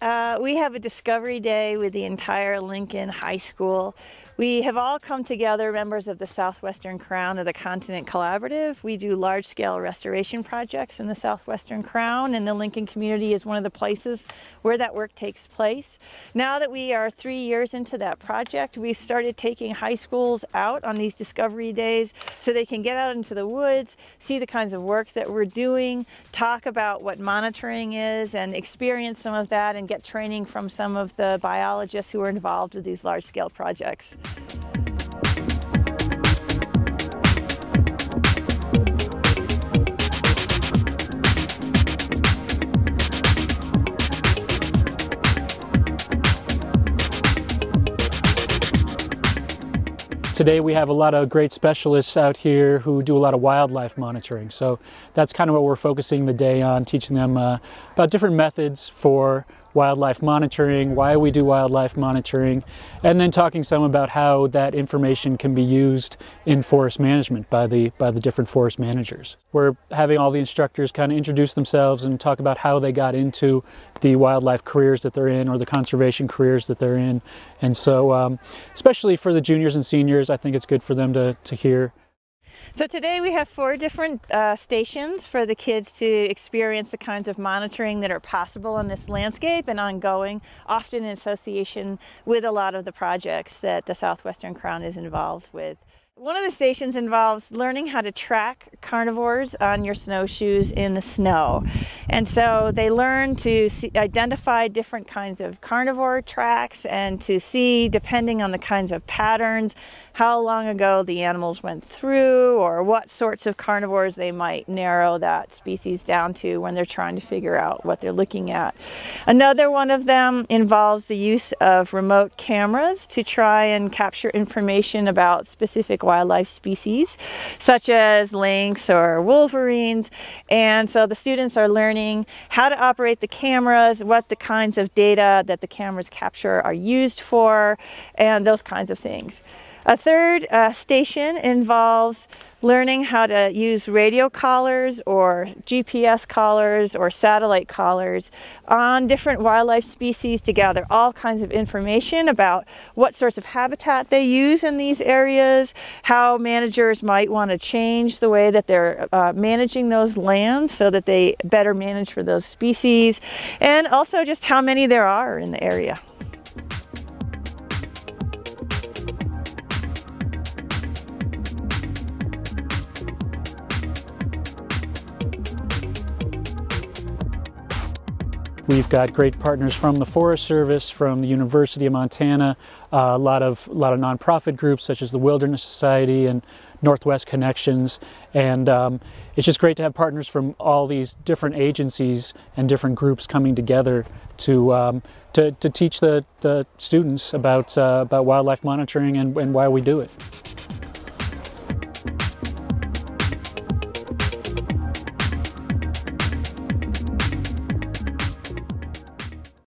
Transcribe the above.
We have a Discovery Day with the entire Lincoln High School. We have all come together, members of the Southwestern Crown of the Continent Collaborative. We do large-scale restoration projects in the Southwestern Crown, and the Lincoln community is one of the places where that work takes place. Now that we are 3 years into that project, we've started taking high schools out on these Discovery Days so they can get out into the woods, see the kinds of work that we're doing, talk about what monitoring is, and experience some of that and get training from some of the biologists who are involved with these large-scale projects. Today we have a lot of great specialists out here who do a lot of wildlife monitoring. So that's kind of what we're focusing the day on, teaching them about different methods for wildlife monitoring, why we do wildlife monitoring, and then talking some about how that information can be used in forest management by the different forest managers. We're having all the instructors kind of introduce themselves and talk about how they got into the wildlife careers that they're in or the conservation careers that they're in. And so especially for the juniors and seniors, I think it's good for them to hear. So today we have 4 different stations for the kids to experience the kinds of monitoring that are possible in this landscape and ongoing, often in association with a lot of the projects that the Southwestern Crown is involved with. One of the stations involves learning how to track carnivores on your snowshoes in the snow. And so they learn to identify different kinds of carnivore tracks and to see, depending on the kinds of patterns, how long ago the animals went through or what sorts of carnivores they might narrow that species down to when they're trying to figure out what they're looking at. Another one of them involves the use of remote cameras to try and capture information about specific wildlife species, such as lynx or wolverines. And so the students are learning how to operate the cameras, what the kinds of data that the cameras capture are used for, and those kinds of things. A third station involves learning how to use radio collars or GPS collars or satellite collars on different wildlife species to gather all kinds of information about what sorts of habitat they use in these areas, how managers might want to change the way that they're managing those lands so that they better manage for those species, and also just how many there are in the area. We've got great partners from the Forest Service, from the University of Montana, a lot of nonprofit groups such as the Wilderness Society and Northwest Connections, and it's just great to have partners from all these different agencies and different groups coming together to teach the students about wildlife monitoring and why we do it.